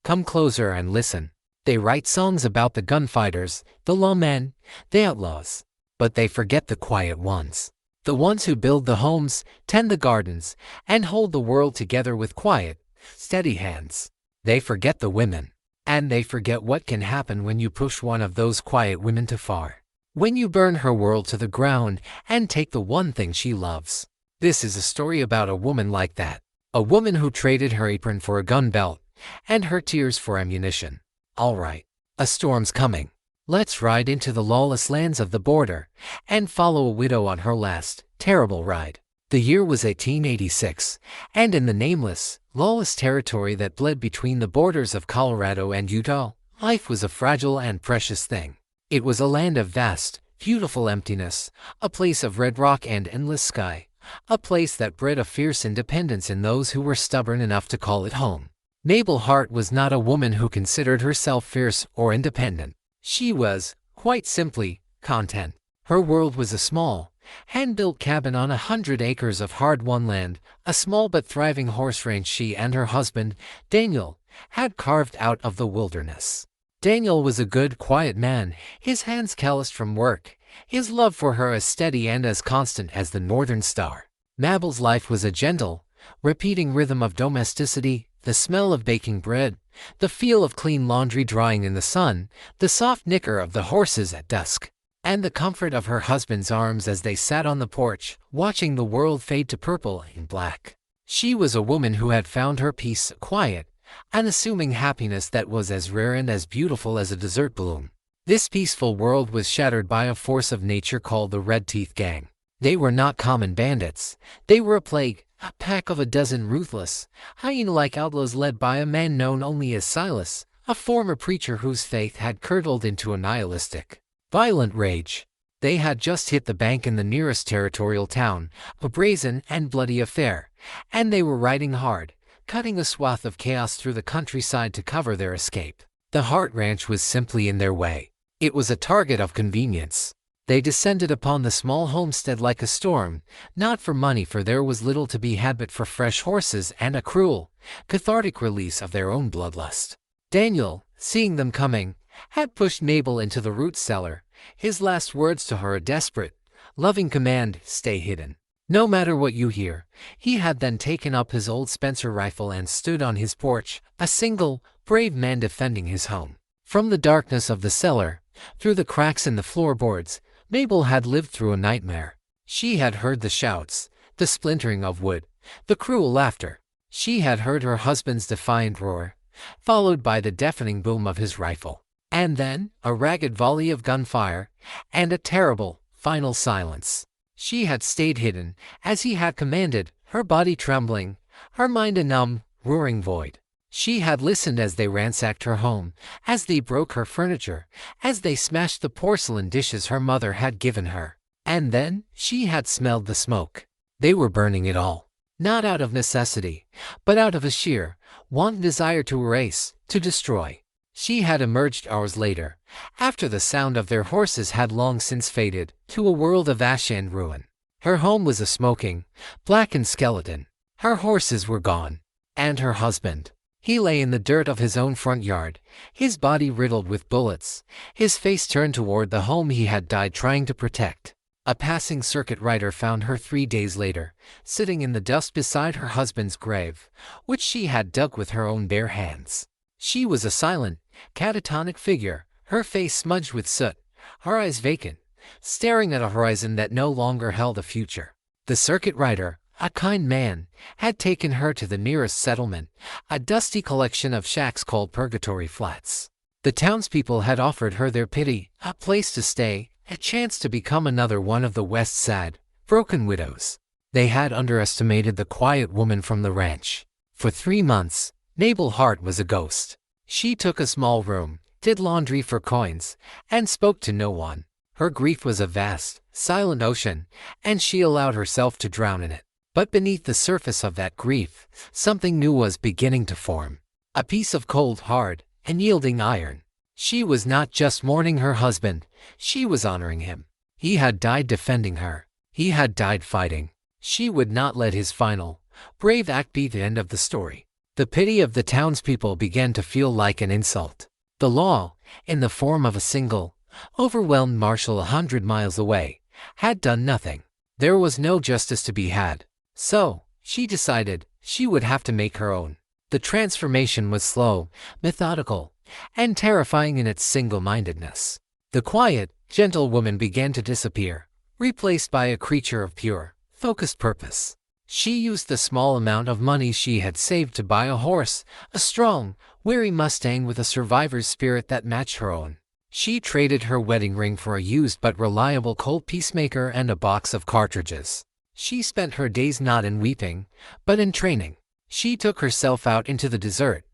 Come closer and listen. They write songs about the gunfighters, the lawmen, the outlaws. But they forget the quiet ones. The ones who build the homes, tend the gardens, and hold the world together with quiet, steady hands. They forget the women. And they forget what can happen when you push one of those quiet women too far. When you burn her world to the ground and take the one thing she loves. This is a story about a woman like that. A woman who traded her apron for a gun belt and her tears for ammunition. All right, a storm's coming. Let's ride into the lawless lands of the border and follow a widow on her last, terrible ride. The year was 1886, and in the nameless, lawless territory that bled between the borders of Colorado and Utah, life was a fragile and precious thing. It was a land of vast, beautiful emptiness, a place of red rock and endless sky, a place that bred a fierce independence in those who were stubborn enough to call it home. Mabel Hart was not a woman who considered herself fierce or independent. She was, quite simply, content. Her world was a small, hand-built cabin on 100 acres of hard-won land, a small but thriving horse ranch she and her husband, Daniel, had carved out of the wilderness. Daniel was a good, quiet man, his hands calloused from work, his love for her as steady and as constant as the northern star. Mabel's life was a gentle, repeating rhythm of domesticity, the smell of baking bread, the feel of clean laundry drying in the sun, the soft nicker of the horses at dusk, and the comfort of her husband's arms as they sat on the porch, watching the world fade to purple and black. She was a woman who had found her peace, quiet, unassuming happiness that was as rare and as beautiful as a desert bloom. This peaceful world was shattered by a force of nature called the Red Teeth Gang. They were not common bandits. They were a plague, a pack of a dozen ruthless, hyena-like outlaws led by a man known only as Silas, a former preacher whose faith had curdled into a nihilistic, violent rage. They had just hit the bank in the nearest territorial town, a brazen and bloody affair, and they were riding hard, cutting a swath of chaos through the countryside to cover their escape. The Hart Ranch was simply in their way. It was a target of convenience. They descended upon the small homestead like a storm, not for money, for there was little to be had but for fresh horses and a cruel, cathartic release of their own bloodlust. Daniel, seeing them coming, had pushed Mabel into the root cellar, his last words to her a desperate, loving command, "Stay hidden. No matter what you hear." He had then taken up his old Spencer rifle and stood on his porch, a single, brave man defending his home. From the darkness of the cellar, through the cracks in the floorboards, Mabel had lived through a nightmare. She had heard the shouts, the splintering of wood, the cruel laughter. She had heard her husband's defiant roar, followed by the deafening boom of his rifle. And then, a ragged volley of gunfire, and a terrible, final silence. She had stayed hidden, as he had commanded, her body trembling, her mind a numb, roaring void. She had listened as they ransacked her home, as they broke her furniture, as they smashed the porcelain dishes her mother had given her. And then, she had smelled the smoke. They were burning it all. Not out of necessity, but out of a sheer, wanton desire to erase, to destroy. She had emerged hours later, after the sound of their horses had long since faded, to a world of ash and ruin. Her home was a smoking, blackened skeleton. Her horses were gone. And her husband. He lay in the dirt of his own front yard, his body riddled with bullets, his face turned toward the home he had died trying to protect. A passing circuit rider found her 3 days later, sitting in the dust beside her husband's grave, which she had dug with her own bare hands. She was a silent, catatonic figure, her face smudged with soot, her eyes vacant, staring at a horizon that no longer held a future. The circuit rider, a kind man, had taken her to the nearest settlement, a dusty collection of shacks called Purgatory Flats. The townspeople had offered her their pity, a place to stay, a chance to become another one of the West's sad, broken widows. They had underestimated the quiet woman from the ranch. For 3 months, Mabel Hart was a ghost. She took a small room, did laundry for coins, and spoke to no one. Her grief was a vast, silent ocean, and she allowed herself to drown in it. But beneath the surface of that grief, something new was beginning to form. A piece of cold, hard, and yielding iron. She was not just mourning her husband, she was honoring him. He had died defending her. He had died fighting. She would not let his final, brave act be the end of the story. The pity of the townspeople began to feel like an insult. The law, in the form of a single, overwhelmed marshal 100 miles away, had done nothing. There was no justice to be had. So, she decided, she would have to make her own. The transformation was slow, methodical, and terrifying in its single-mindedness. The quiet, gentle woman began to disappear, replaced by a creature of pure, focused purpose. She used the small amount of money she had saved to buy a horse, a strong, wary Mustang with a survivor's spirit that matched her own. She traded her wedding ring for a used but reliable Colt Peacemaker and a box of cartridges. She spent her days not in weeping, but in training. She took herself out into the desert,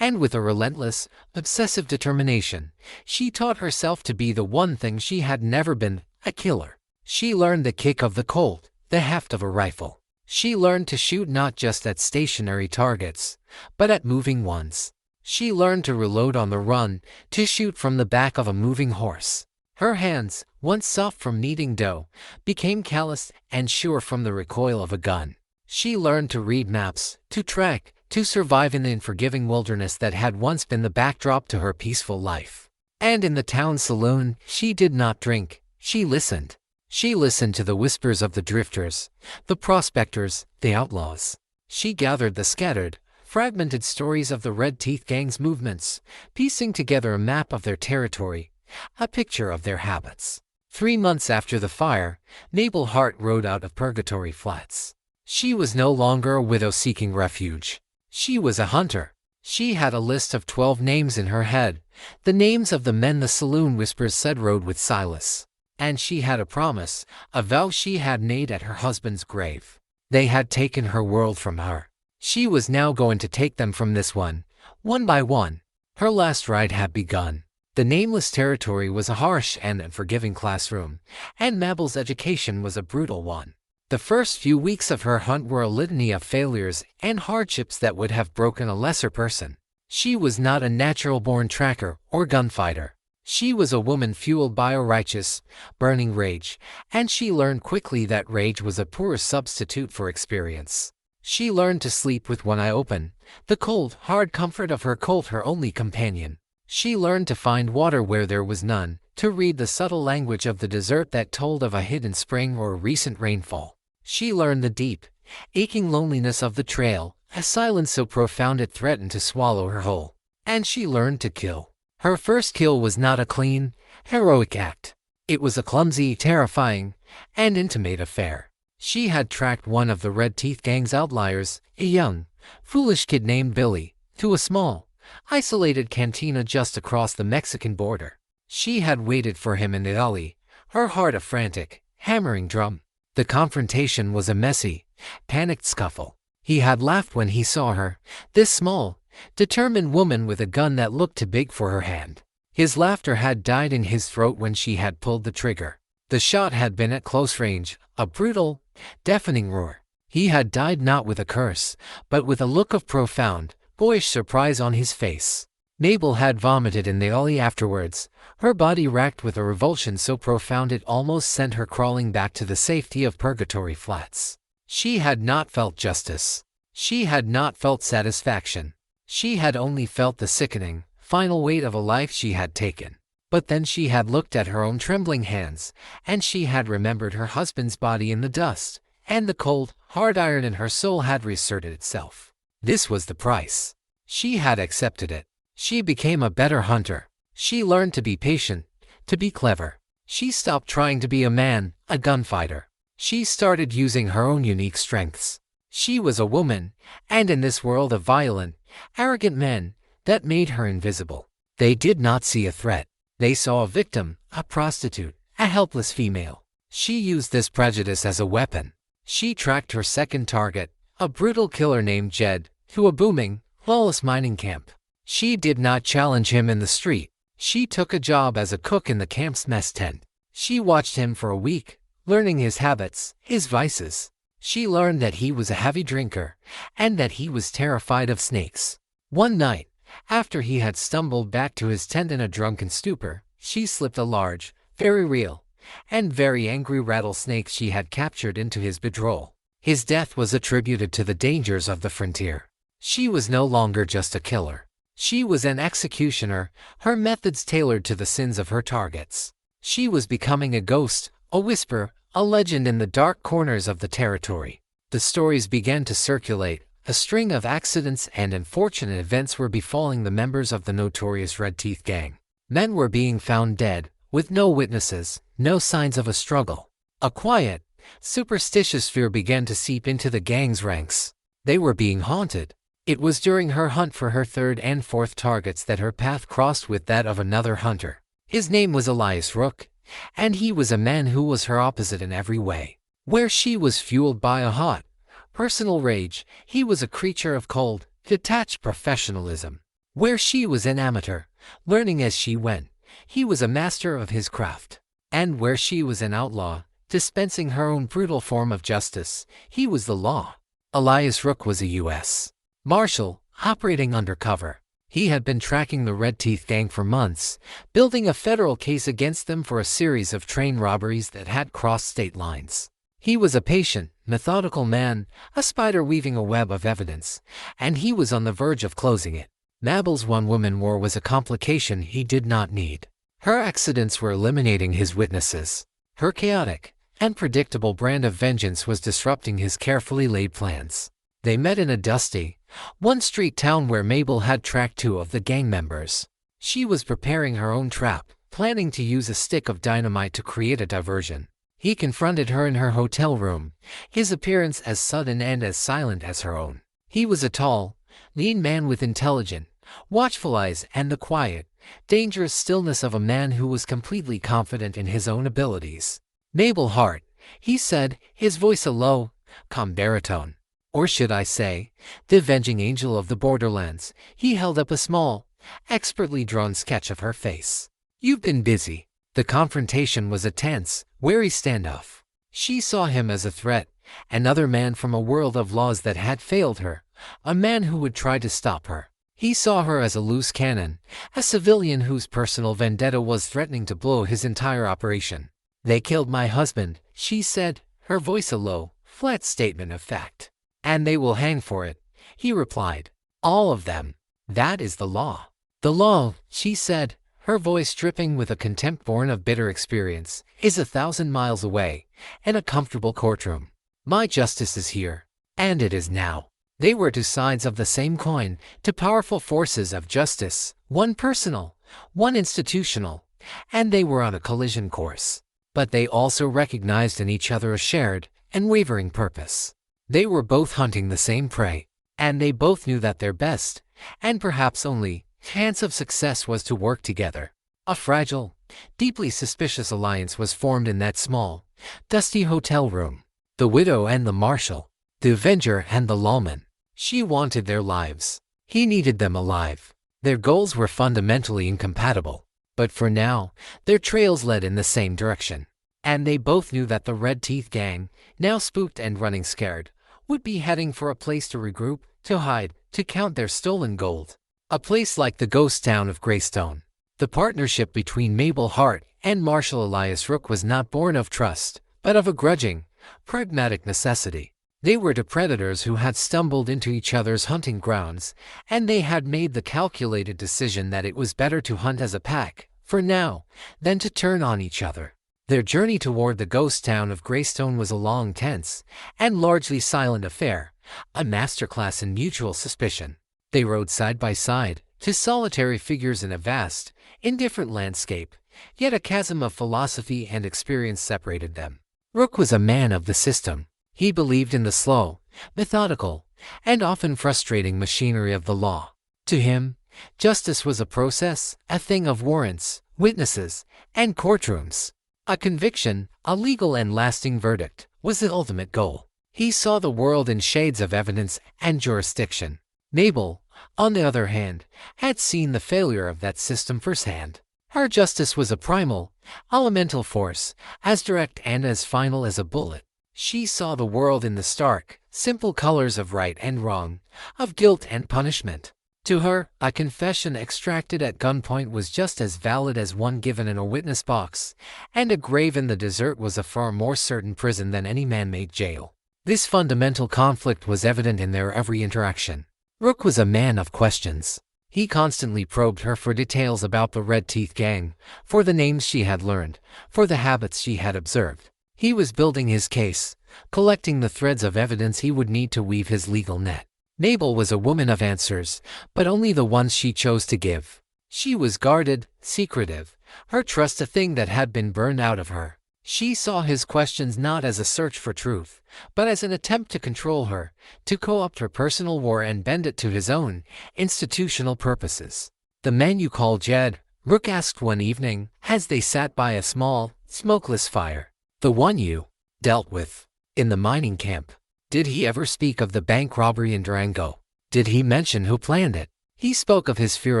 and with a relentless, obsessive determination, she taught herself to be the one thing she had never been, a killer. She learned the kick of the Colt, the heft of a rifle. She learned to shoot not just at stationary targets, but at moving ones. She learned to reload on the run, to shoot from the back of a moving horse. Her hands, once soft from kneading dough, became calloused and sure from the recoil of a gun. She learned to read maps, to track, to survive in the unforgiving wilderness that had once been the backdrop to her peaceful life. And in the town saloon, she did not drink, she listened. She listened to the whispers of the drifters, the prospectors, the outlaws. She gathered the scattered, fragmented stories of the Red Teeth Gang's movements, piecing together a map of their territory, a picture of their habits. 3 months after the fire, Mabel Hart rode out of Purgatory Flats. She was no longer a widow seeking refuge. She was a hunter. She had a list of 12 names in her head, the names of the men the saloon whispers said rode with Silas. And she had a promise, a vow she had made at her husband's grave. They had taken her world from her. She was now going to take them from this one by one. Her last ride had begun. The nameless territory was a harsh and unforgiving classroom, and Mabel's education was a brutal one. The first few weeks of her hunt were a litany of failures and hardships that would have broken a lesser person. She was not a natural-born tracker or gunfighter. She was a woman fueled by a righteous, burning rage, and she learned quickly that rage was a poor substitute for experience. She learned to sleep with one eye open, the cold, hard comfort of her Colt her only companion. She learned to find water where there was none, to read the subtle language of the desert that told of a hidden spring or a recent rainfall. She learned the deep, aching loneliness of the trail, a silence so profound it threatened to swallow her whole. And she learned to kill. Her first kill was not a clean, heroic act. It was a clumsy, terrifying, and intimate affair. She had tracked one of the Red Teeth Gang's outliers, a young, foolish kid named Billy, to a small, isolated cantina just across the Mexican border. She had waited for him in the alley, her heart a frantic, hammering drum. The confrontation was a messy, panicked scuffle. He had laughed when he saw her, this small, determined woman with a gun that looked too big for her hand. His laughter had died in his throat when she had pulled the trigger. The shot had been at close range, a brutal, deafening roar. He had died not with a curse, but with a look of profound, boyish surprise on his face. Mabel had vomited in the alley afterwards, her body racked with a revulsion so profound it almost sent her crawling back to the safety of Purgatory Flats. She had not felt justice. She had not felt satisfaction. She had only felt the sickening, final weight of a life she had taken. But then she had looked at her own trembling hands, and she had remembered her husband's body in the dust, and the cold, hard iron in her soul had reasserted itself. This was the price. She had accepted it. She became a better hunter. She learned to be patient, to be clever. She stopped trying to be a man, a gunfighter. She started using her own unique strengths. She was a woman, and in this world of violent, arrogant men, that made her invisible. They did not see a threat. They saw a victim, a prostitute, a helpless female. She used this prejudice as a weapon. She tracked her second target, a brutal killer named Jed, to a booming, lawless mining camp. She did not challenge him in the street. She took a job as a cook in the camp's mess tent. She watched him for a week, learning his habits, his vices. She learned that he was a heavy drinker, and that he was terrified of snakes. One night, after he had stumbled back to his tent in a drunken stupor, she slipped a large, very real, and very angry rattlesnake she had captured into his bedroll. His death was attributed to the dangers of the frontier. She was no longer just a killer. She was an executioner, her methods tailored to the sins of her targets. She was becoming a ghost, a whisper, a legend in the dark corners of the territory. The stories began to circulate. A string of accidents and unfortunate events were befalling the members of the notorious Red Teeth Gang. Men were being found dead, with no witnesses, no signs of a struggle. A quiet, superstitious fear began to seep into the gang's ranks. They were being haunted. It was during her hunt for her third and fourth targets that her path crossed with that of another hunter. His name was Elias Rook, and he was a man who was her opposite in every way. Where she was fueled by a hot, personal rage, he was a creature of cold, detached professionalism. Where she was an amateur, learning as she went, he was a master of his craft. And where she was an outlaw, dispensing her own brutal form of justice, he was the law. Elias Rook was a U.S. Marshal, operating undercover. He had been tracking the Red Teeth Gang for months, building a federal case against them for a series of train robberies that had crossed state lines. He was a patient, methodical man, a spider weaving a web of evidence, and he was on the verge of closing it. Mabel's one-woman war was a complication he did not need. Her accidents were eliminating his witnesses. Her chaotic and predictable brand of vengeance was disrupting his carefully laid plans. They met in a dusty, one-street town where Mabel had tracked two of the gang members. She was preparing her own trap, planning to use a stick of dynamite to create a diversion. He confronted her in her hotel room, his appearance as sudden and as silent as her own. He was a tall, lean man with intelligent, watchful eyes and the quiet, dangerous stillness of a man who was completely confident in his own abilities. "Mabel Hart," he said, his voice a low, calm baritone. Or should I say, the avenging angel of the borderlands. He held up a small, expertly drawn sketch of her face. "You've been busy." The confrontation was a tense, wary standoff. She saw him as a threat, another man from a world of laws that had failed her, a man who would try to stop her. He saw her as a loose cannon, a civilian whose personal vendetta was threatening to blow his entire operation. "They killed my husband," she said, her voice a low, flat statement of fact. "And they will hang for it," he replied. "All of them. That is the law." "The law," she said, her voice dripping with a contempt born of bitter experience, "is 1,000 miles away, in a comfortable courtroom. My justice is here, and it is now." They were two sides of the same coin, two powerful forces of justice, one personal, one institutional, and they were on a collision course. But they also recognized in each other a shared, unwavering purpose. They were both hunting the same prey, and they both knew that their best, and perhaps only, chance of success was to work together. A fragile, deeply suspicious alliance was formed in that small, dusty hotel room. The widow and the marshal, the avenger and the lawman. She wanted their lives. He needed them alive. Their goals were fundamentally incompatible, but for now, their trails led in the same direction. And they both knew that the Red Teeth Gang, now spooked and running scared, would be heading for a place to regroup, to hide, to count their stolen gold. A place like the ghost town of Greystone. The partnership between Mabel Hart and Marshal Elias Rook was not born of trust, but of a grudging, pragmatic necessity. They were two predators who had stumbled into each other's hunting grounds, and they had made the calculated decision that it was better to hunt as a pack, for now, than to turn on each other. Their journey toward the ghost town of Greystone was a long, tense, and largely silent affair, a masterclass in mutual suspicion. They rode side by side, two solitary figures in a vast, indifferent landscape, yet a chasm of philosophy and experience separated them. Rook was a man of the system. He believed in the slow, methodical, and often frustrating machinery of the law. To him, justice was a process, a thing of warrants, witnesses, and courtrooms. A conviction, a legal and lasting verdict, was the ultimate goal. He saw the world in shades of evidence and jurisdiction. Mabel, on the other hand, had seen the failure of that system firsthand. Her justice was a primal, elemental force, as direct and as final as a bullet. She saw the world in the stark, simple colors of right and wrong, of guilt and punishment. To her, a confession extracted at gunpoint was just as valid as one given in a witness box, and a grave in the desert was a far more certain prison than any man-made jail. This fundamental conflict was evident in their every interaction. Rook was a man of questions. He constantly probed her for details about the Red Teeth gang, for the names she had learned, for the habits she had observed. He was building his case, collecting the threads of evidence he would need to weave his legal net. Mabel was a woman of answers, but only the ones she chose to give. She was guarded, secretive, her trust a thing that had been burned out of her. She saw his questions not as a search for truth, but as an attempt to control her, to co-opt her personal war and bend it to his own institutional purposes. "The man you call Jed?" Rook asked one evening, as they sat by a small, smokeless fire. "The one you dealt with in the mining camp. Did he ever speak of the bank robbery in Durango? Did he mention who planned it?" "He spoke of his fear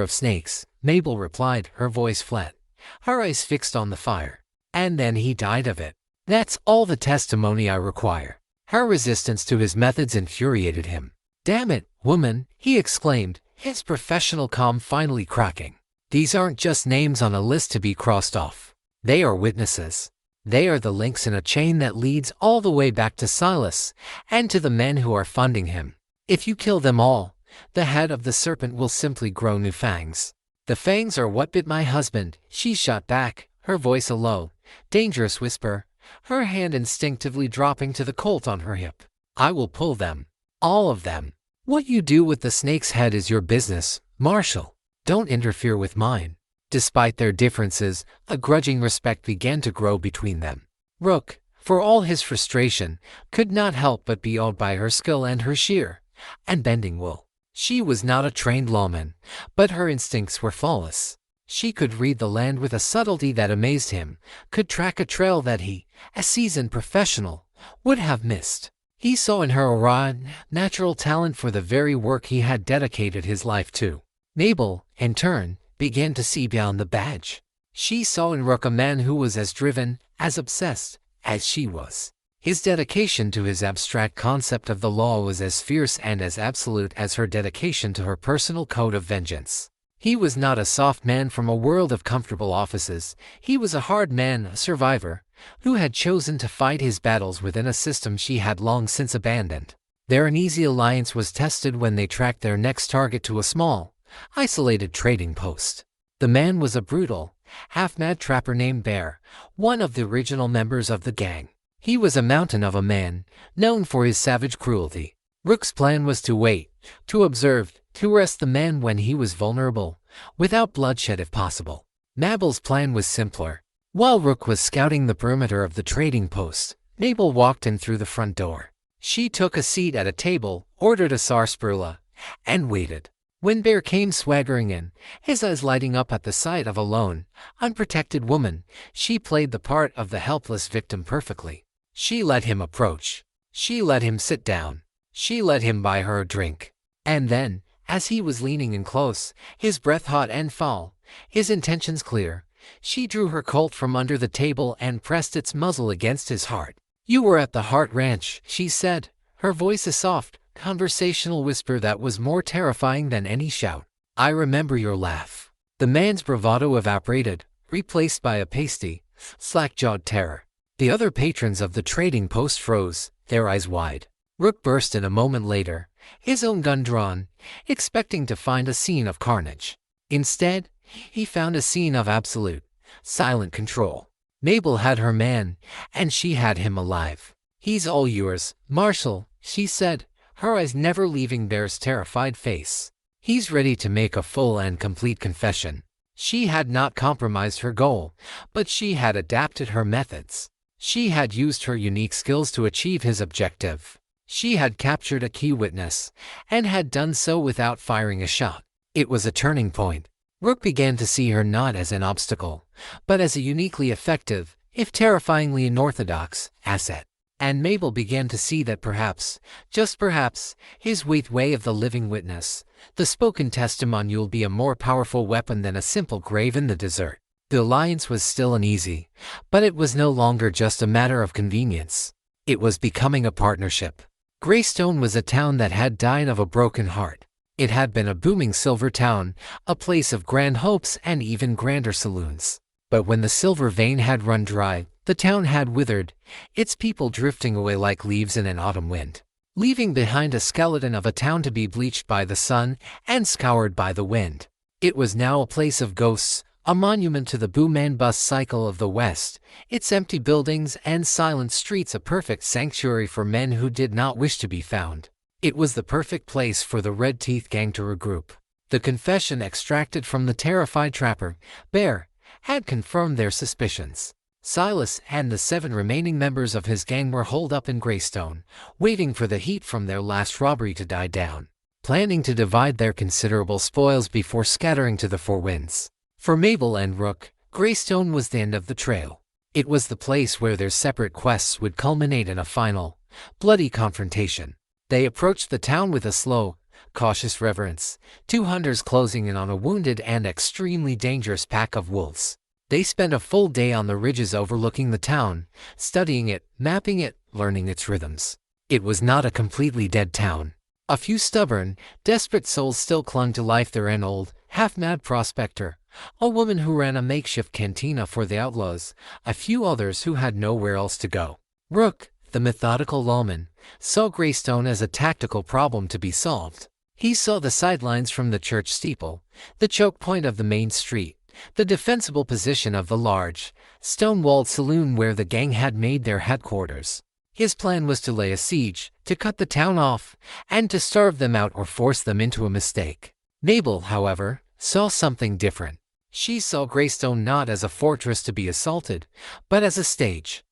of snakes," Mabel replied, her voice flat, her eyes fixed on the fire. "And then he died of it. That's all the testimony I require." Her resistance to his methods infuriated him. "Damn it, woman," he exclaimed, his professional calm finally cracking. "These aren't just names on a list to be crossed off. They are witnesses. They are the links in a chain that leads all the way back to Silas and to the men who are funding him. If you kill them all, the head of the serpent will simply grow new fangs." "The fangs are what bit my husband," she shot back, her voice a low, dangerous whisper, her hand instinctively dropping to the Colt on her hip. "I will pull them. All of them. What you do with the snake's head is your business, Marshall. Don't interfere with mine." Despite their differences, a grudging respect began to grow between them. Rook, for all his frustration, could not help but be awed by her skill and her sheer and bending will. She was not a trained lawman, but her instincts were flawless. She could read the land with a subtlety that amazed him, could track a trail that he, a seasoned professional, would have missed. He saw in her a raw, natural talent for the very work he had dedicated his life to. Mabel, in turn, began to see beyond the badge. She saw in Rook a man who was as driven, as obsessed, as she was. His dedication to his abstract concept of the law was as fierce and as absolute as her dedication to her personal code of vengeance. He was not a soft man from a world of comfortable offices. He was a hard man, a survivor, who had chosen to fight his battles within a system she had long since abandoned. Their uneasy alliance was tested when they tracked their next target to a small, isolated trading post. The man was a brutal, half-mad trapper named Bear, one of the original members of the gang. He was a mountain of a man, known for his savage cruelty. Rook's plan was to wait, to observe, to arrest the man when he was vulnerable, without bloodshed if possible. Mabel's plan was simpler. While Rook was scouting the perimeter of the trading post, Mabel walked in through the front door. She took a seat at a table, ordered a sarsaparilla, and waited. When Bear came swaggering in, his eyes lighting up at the sight of a lone, unprotected woman, she played the part of the helpless victim perfectly. She let him approach. She let him sit down. She let him buy her a drink. And then, as he was leaning in close, his breath hot and foul, his intentions clear, she drew her Colt from under the table and pressed its muzzle against his heart. "You were at the Hart Ranch," she said, her voice a soft, conversational whisper that was more terrifying than any shout. "I remember your laugh." The man's bravado evaporated, replaced by a pasty, slack-jawed terror. The other patrons of the trading post froze, their eyes wide. Rook burst in a moment later, his own gun drawn, expecting to find a scene of carnage. Instead, he found a scene of absolute, silent control. Mabel had her man, and she had him alive. "He's all yours, Marshall," she said, her eyes never leaving Bear's terrified face. "He's ready to make a full and complete confession." She had not compromised her goal, but she had adapted her methods. She had used her unique skills to achieve his objective. She had captured a key witness, and had done so without firing a shot. It was a turning point. Rook began to see her not as an obstacle, but as a uniquely effective, if terrifyingly unorthodox, asset. And Mabel began to see that perhaps, just perhaps, his way of the living witness, the spoken testimony, will be a more powerful weapon than a simple grave in the desert. The alliance was still uneasy, but it was no longer just a matter of convenience. It was becoming a partnership. Greystone was a town that had died of a broken heart. It had been a booming silver town, a place of grand hopes and even grander saloons. But when the silver vein had run dry, the town had withered, its people drifting away like leaves in an autumn wind. leaving behind a skeleton of a town to be bleached by the sun and scoured by the wind. It was now a place of ghosts, a monument to the boom and bust cycle of the West, its empty buildings and silent streets a perfect sanctuary for men who did not wish to be found. It was the perfect place for the Red Teeth gang to regroup. The confession extracted from the terrified trapper, Bear, had confirmed their suspicions. Silas and the 7 remaining members of his gang were holed up in Greystone, waiting for the heat from their last robbery to die down, planning to divide their considerable spoils before scattering to the 4 winds. For Mabel and Rook, Greystone was the end of the trail. It was the place where their separate quests would culminate in a final, bloody confrontation. They approached the town with a slow, cautious reverence, 2 hunters closing in on a wounded and extremely dangerous pack of wolves. They spent a full day on the ridges overlooking the town, studying it, mapping it, learning its rhythms. It was not a completely dead town. A few stubborn, desperate souls still clung to life there, an old, half-mad prospector, a woman who ran a makeshift cantina for the Outlaws, a few others who had nowhere else to go. Rook, the methodical lawman, saw Greystone as a tactical problem to be solved. He saw the sidelines from the church steeple, the choke point of the main street, the defensible position of the large, stone-walled saloon where the gang had made their headquarters. His plan was to lay a siege, to cut the town off, and to starve them out or force them into a mistake. Mabel, however, saw something different. She saw Greystone not as a fortress to be assaulted, but as a stage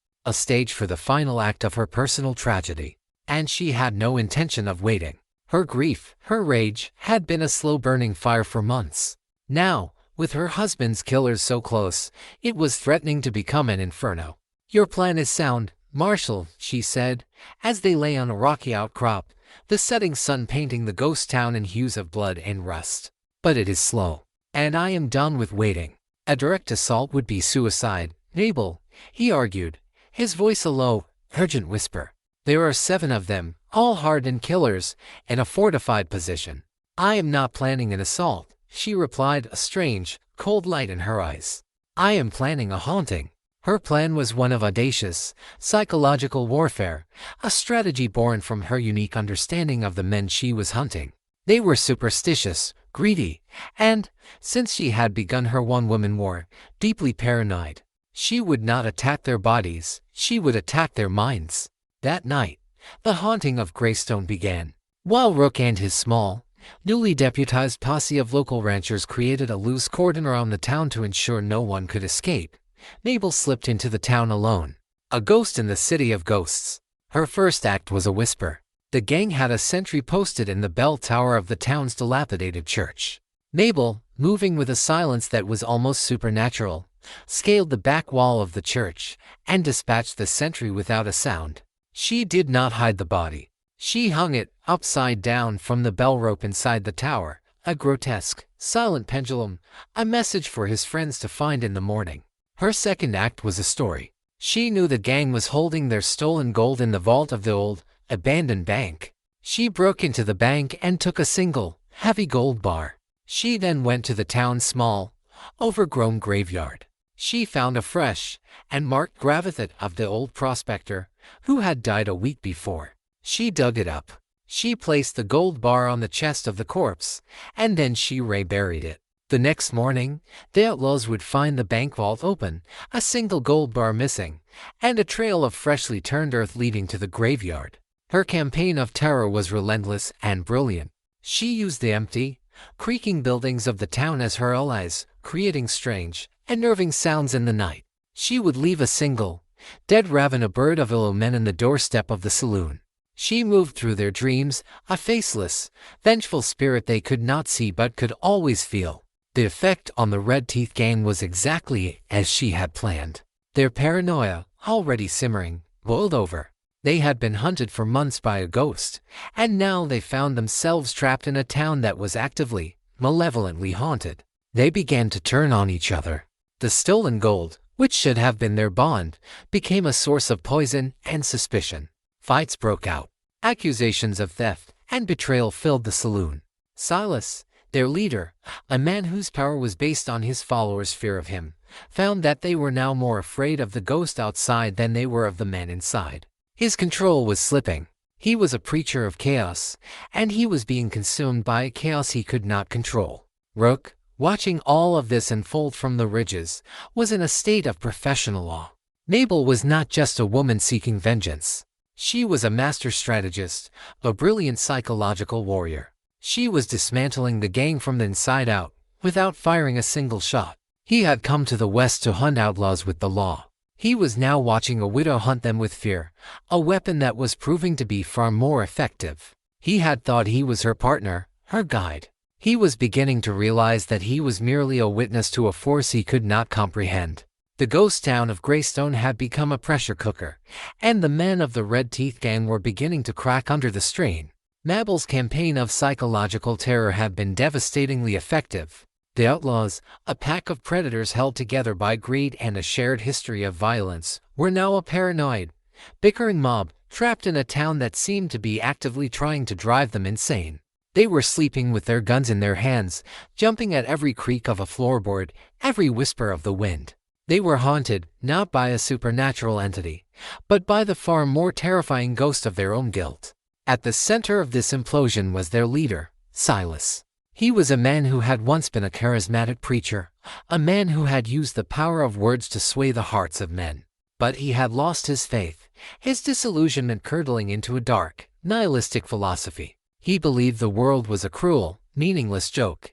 for the final act of her personal tragedy. And she had no intention of waiting. Her grief, her rage, had been a slow-burning fire for months. Now, with her husband's killers so close, it was threatening to become an inferno. "Your plan is sound, Marshal," she said, as they lay on a rocky outcrop, the setting sun painting the ghost town in hues of blood and rust. "But it is slow, and I am done with waiting. A direct assault would be suicide, Mabel," he argued, his voice a low, urgent whisper. "There are 7 of them, all hardened killers, in a fortified position." "I am not planning an assault," she replied, a strange, cold light in her eyes. "I am planning a haunting." Her plan was one of audacious, psychological warfare, a strategy born from her unique understanding of the men she was hunting. They were superstitious, greedy, and, since she had begun her one-woman war, deeply paranoid. She would not attack their bodies, she would attack their minds. That night, the haunting of Greystone began. While Rook and his small, newly deputized posse of local ranchers created a loose cordon around the town to ensure no one could escape, Mabel slipped into the town alone, a ghost in the city of ghosts. Her first act was a whisper. The gang had a sentry posted in the bell tower of the town's dilapidated church. Mabel, moving with a silence that was almost supernatural, scaled the back wall of the church and dispatched the sentry without a sound. She did not hide the body. She hung it upside down from the bell rope inside the tower, a grotesque, silent pendulum, a message for his friends to find in the morning. Her second act was a story. She knew the gang was holding their stolen gold in the vault of the old, abandoned bank. She broke into the bank and took a single, heavy gold bar. She then went to the town's small, overgrown graveyard. She found a fresh and marked gravithet of the old prospector, who had died a week before. She dug it up. She placed the gold bar on the chest of the corpse, and then she buried it. The next morning, the Outlaws would find the bank vault open, a single gold bar missing, and a trail of freshly turned earth leading to the graveyard. Her campaign of terror was relentless and brilliant. She used the empty, creaking buildings of the town as her allies, creating strange, unnerving sounds in the night. She would leave a single, dead raven, a bird of ill omen, in the doorstep of the saloon. She moved through their dreams, a faceless, vengeful spirit they could not see but could always feel. The effect on the Red Teeth gang was exactly as she had planned. Their paranoia, already simmering, boiled over. They had been hunted for months by a ghost, and now they found themselves trapped in a town that was actively, malevolently haunted. They began to turn on each other. The stolen gold, which should have been their bond, became a source of poison and suspicion. Fights broke out. Accusations of theft and betrayal filled the saloon. Silas, their leader, a man whose power was based on his followers' fear of him, found that they were now more afraid of the ghost outside than they were of the man inside. His control was slipping. He was a preacher of chaos, and he was being consumed by a chaos he could not control. Rook, watching all of this unfold from the ridges, was in a state of professional awe. Mabel was not just a woman seeking vengeance. She was a master strategist, a brilliant psychological warrior. She was dismantling the gang from the inside out, without firing a single shot. He had come to the West to hunt outlaws with the law. He was now watching a widow hunt them with fear, a weapon that was proving to be far more effective. He had thought he was her partner, her guide. He was beginning to realize that he was merely a witness to a force he could not comprehend. The ghost town of Greystone had become a pressure cooker, and the men of the Red Teeth gang were beginning to crack under the strain. Mabel's campaign of psychological terror had been devastatingly effective. The Outlaws, a pack of predators held together by greed and a shared history of violence, were now a paranoid, bickering mob, trapped in a town that seemed to be actively trying to drive them insane. They were sleeping with their guns in their hands, jumping at every creak of a floorboard, every whisper of the wind. They were haunted, not by a supernatural entity, but by the far more terrifying ghost of their own guilt. At the center of this implosion was their leader, Silas. He was a man who had once been a charismatic preacher, a man who had used the power of words to sway the hearts of men. But he had lost his faith, his disillusionment curdling into a dark, nihilistic philosophy. He believed the world was a cruel, meaningless joke,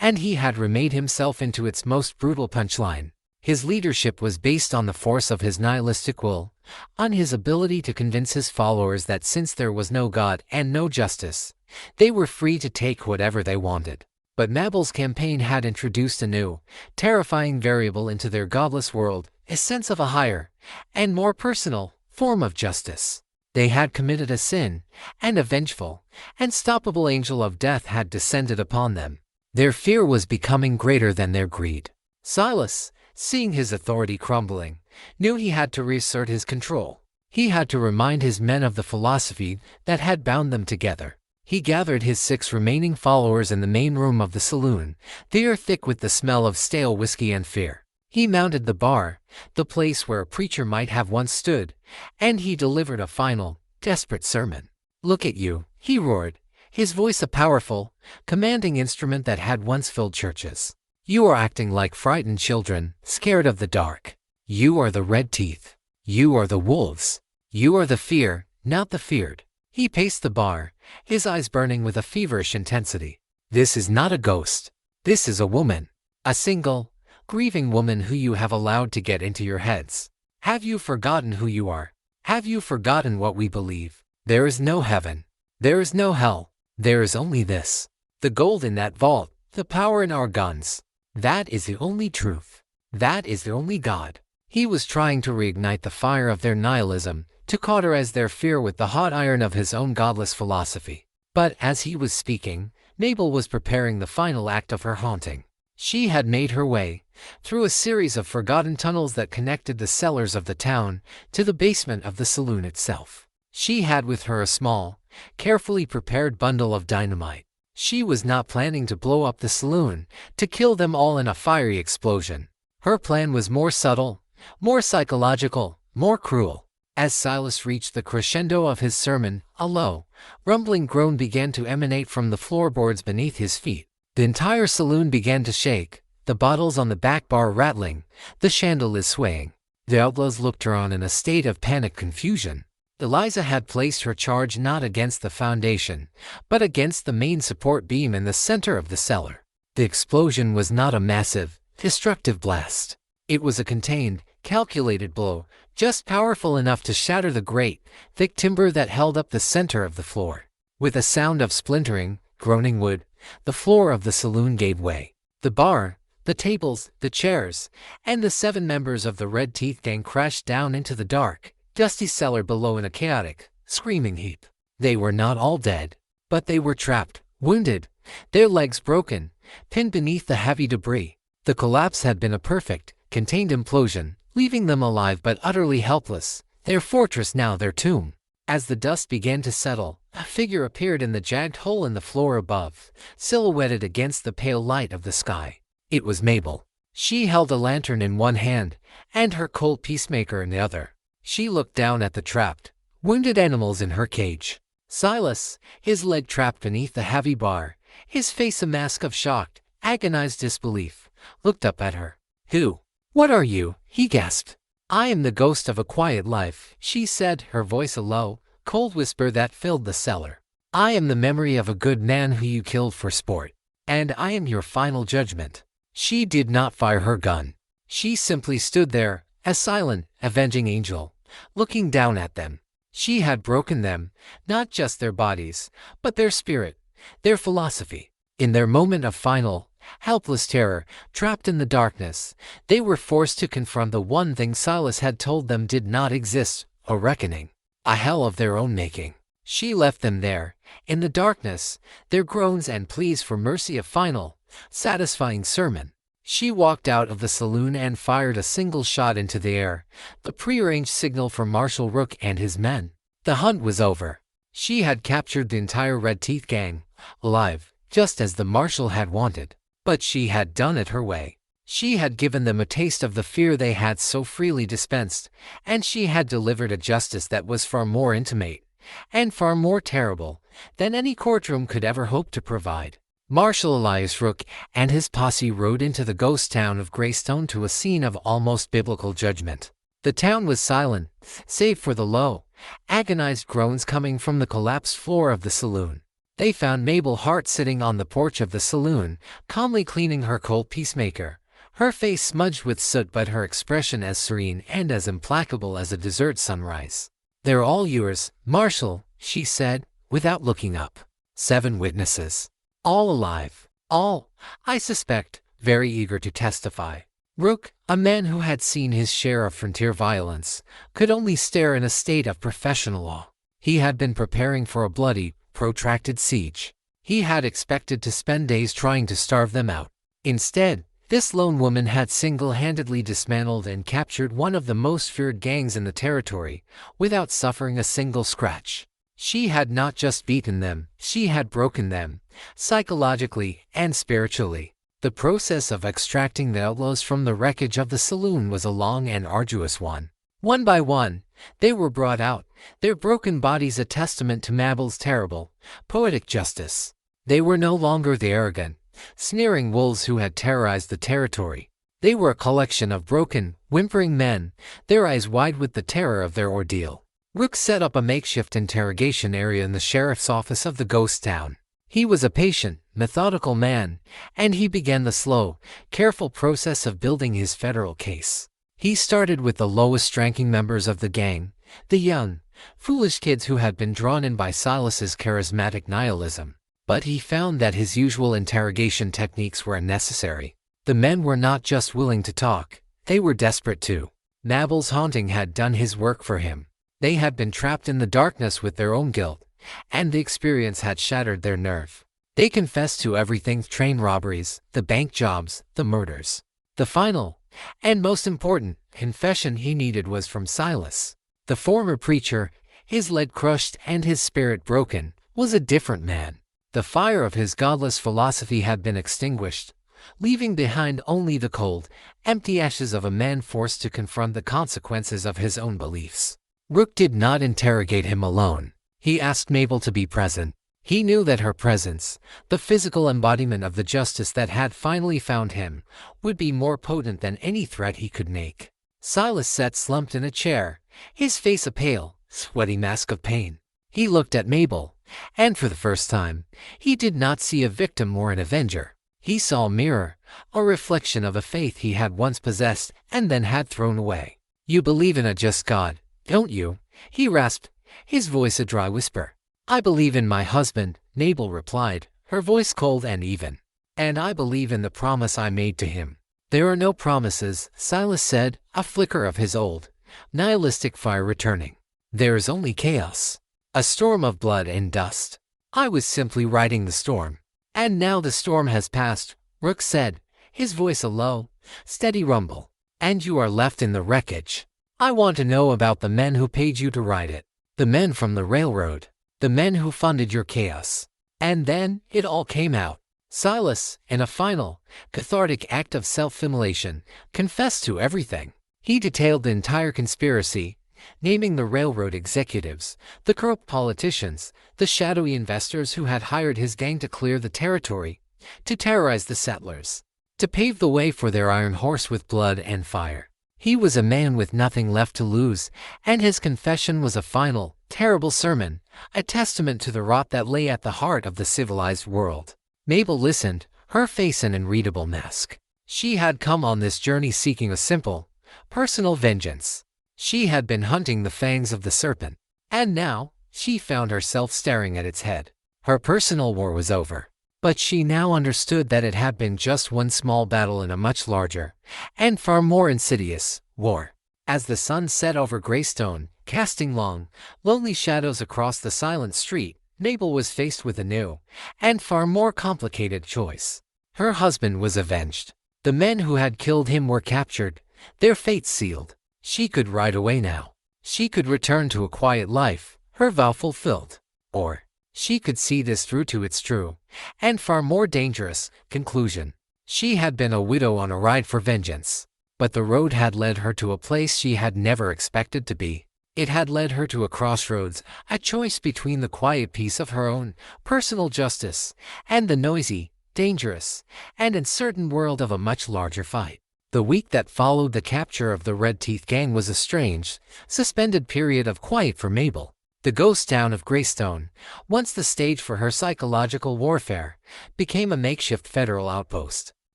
and he had remade himself into its most brutal punchline. His leadership was based on the force of his nihilistic will, on his ability to convince his followers that since there was no God and no justice, they were free to take whatever they wanted. But Mabel's campaign had introduced a new, terrifying variable into their godless world, a sense of a higher, and more personal, form of justice. They had committed a sin, and a vengeful, unstoppable angel of death had descended upon them. Their fear was becoming greater than their greed. Silas, seeing his authority crumbling, knew he had to reassert his control. He had to remind his men of the philosophy that had bound them together. He gathered his 6 remaining followers in the main room of the saloon, the air thick with the smell of stale whiskey and fear. He mounted the bar, the place where a preacher might have once stood, and he delivered a final, desperate sermon. "Look at you," he roared, his voice a powerful, commanding instrument that had once filled churches. "You are acting like frightened children, scared of the dark. You are the Red Teeth. You are the wolves. You are the fear, not the feared." He paced the bar, his eyes burning with a feverish intensity. "This is not a ghost. This is a woman. A single, grieving woman who you have allowed to get into your heads. Have you forgotten who you are? Have you forgotten what we believe? There is no heaven. There is no hell. There is only this. The gold in that vault, the power in our guns. That is the only truth. That is the only God." He was trying to reignite the fire of their nihilism, to cauterize their fear with the hot iron of his own godless philosophy. But as he was speaking, Mabel was preparing the final act of her haunting. She had made her way, through a series of forgotten tunnels that connected the cellars of the town to the basement of the saloon itself. She had with her a small, carefully prepared bundle of dynamite. She was not planning to blow up the saloon, to kill them all in a fiery explosion. Her plan was more subtle, more psychological, more cruel. As Silas reached the crescendo of his sermon, a low, rumbling groan began to emanate from the floorboards beneath his feet. The entire saloon began to shake, the bottles on the back bar rattling, the chandeliers swaying. The Outlaws looked around in a state of panicked confusion. Eliza had placed her charge not against the foundation, but against the main support beam in the center of the cellar. The explosion was not a massive, destructive blast. It was a contained, calculated blow, just powerful enough to shatter the great, thick timber that held up the center of the floor. With a sound of splintering, groaning wood, the floor of the saloon gave way. The bar, the tables, the chairs, and the 7 members of the Red Teeth gang crashed down into the dark, dusty cellar below in a chaotic, screaming heap. They were not all dead, but they were trapped, wounded, their legs broken, pinned beneath the heavy debris. The collapse had been a perfect, contained implosion, leaving them alive but utterly helpless, their fortress now their tomb. As the dust began to settle, a figure appeared in the jagged hole in the floor above, silhouetted against the pale light of the sky. It was Mabel. She held a lantern in one hand, and her cold peacemaker in the other. She looked down at the trapped, wounded animals in her cage. Silas, his leg trapped beneath the heavy bar, his face a mask of shocked, agonized disbelief, looked up at her. "Who? What are you?" he gasped. "I am the ghost of a quiet life," she said, her voice a low, cold whisper that filled the cellar. "I am the memory of a good man who you killed for sport. And I am your final judgment." She did not fire her gun. She simply stood there, a silent, avenging angel, looking down at them. She had broken them, not just their bodies, but their spirit, their philosophy. In their moment of final, helpless terror, trapped in the darkness, they were forced to confront the one thing Silas had told them did not exist, a reckoning, a hell of their own making. She left them there, in the darkness, their groans and pleas for mercy a final, satisfying sermon. She walked out of the saloon and fired a single shot into the air, the prearranged signal for Marshal Rook and his men. The hunt was over. She had captured the entire Red Teeth gang, alive, just as the Marshal had wanted. But she had done it her way. She had given them a taste of the fear they had so freely dispensed, and she had delivered a justice that was far more intimate, and far more terrible, than any courtroom could ever hope to provide. Marshal Elias Rook and his posse rode into the ghost town of Greystone to a scene of almost biblical judgment. The town was silent, save for the low, agonized groans coming from the collapsed floor of the saloon. They found Mabel Hart sitting on the porch of the saloon, calmly cleaning her cold peacemaker, her face smudged with soot but her expression as serene and as implacable as a desert sunrise. "They're all yours, Marshal," she said, without looking up. 7 witnesses. All alive. All, I suspect, very eager to testify. Rook, a man who had seen his share of frontier violence, could only stare in a state of professional awe. He had been preparing for a bloody, protracted siege. He had expected to spend days trying to starve them out. Instead, this lone woman had single-handedly dismantled and captured one of the most feared gangs in the territory, without suffering a single scratch. She had not just beaten them, she had broken them, psychologically and spiritually. The process of extracting the outlaws from the wreckage of the saloon was a long and arduous one. One by one, they were brought out, their broken bodies a testament to Mabel's terrible, poetic justice. They were no longer the arrogant, sneering wolves who had terrorized the territory. They were a collection of broken, whimpering men, their eyes wide with the terror of their ordeal. Rook set up a makeshift interrogation area in the sheriff's office of the ghost town. He was a patient, methodical man, and he began the slow, careful process of building his federal case. He started with the lowest-ranking members of the gang, the young, foolish kids who had been drawn in by Silas's charismatic nihilism. But he found that his usual interrogation techniques were unnecessary. The men were not just willing to talk, they were desperate too. Mabel's haunting had done his work for him. They had been trapped in the darkness with their own guilt, and the experience had shattered their nerve. They confessed to everything: train robberies, the bank jobs, the murders. The final, and most important, confession he needed was from Silas. The former preacher, his leg crushed and his spirit broken, was a different man. The fire of his godless philosophy had been extinguished, leaving behind only the cold, empty ashes of a man forced to confront the consequences of his own beliefs. Rook did not interrogate him alone. He asked Mabel to be present. He knew that her presence, the physical embodiment of the justice that had finally found him, would be more potent than any threat he could make. Silas sat slumped in a chair, his face a pale, sweaty mask of pain. He looked at Mabel, and for the first time, he did not see a victim or an avenger. He saw a mirror, a reflection of a faith he had once possessed and then had thrown away. "You believe in a just God, don't you?" he rasped, his voice a dry whisper. "I believe in my husband," Mabel replied, her voice cold and even. "And I believe in the promise I made to him." "There are no promises," Silas said, a flicker of his old, nihilistic fire returning. "There is only chaos. A storm of blood and dust. I was simply riding the storm. And now the storm has passed," Rook said, his voice a low, steady rumble. "And you are left in the wreckage. I want to know about the men who paid you to ride it. The men from the railroad. The men who funded your chaos." And then it all came out. Silas, in a final, cathartic act of self-immolation, confessed to everything. He detailed the entire conspiracy, naming the railroad executives, the corrupt politicians, the shadowy investors who had hired his gang to clear the territory, to terrorize the settlers, to pave the way for their iron horse with blood and fire. He was a man with nothing left to lose, and his confession was a final, terrible sermon, a testament to the rot that lay at the heart of the civilized world. Mabel listened, her face an unreadable mask. She had come on this journey seeking a simple, personal vengeance. She had been hunting the fangs of the serpent, and now she found herself staring at its head. Her personal war was over, but she now understood that it had been just one small battle in a much larger, and far more insidious, war. As the sun set over Greystone, casting long, lonely shadows across the silent street, Mabel was faced with a new, and far more complicated choice. Her husband was avenged. The men who had killed him were captured, their fates sealed. She could ride away now. She could return to a quiet life, her vow fulfilled. Or she could see this through to its true, and far more dangerous, conclusion. She had been a widow on a ride for vengeance, but the road had led her to a place she had never expected to be. It had led her to a crossroads, a choice between the quiet peace of her own personal justice and the noisy, dangerous, and uncertain world of a much larger fight. The week that followed the capture of the Red Teeth gang was a strange, suspended period of quiet for Mabel. The ghost town of Greystone, once the stage for her psychological warfare, became a makeshift federal outpost.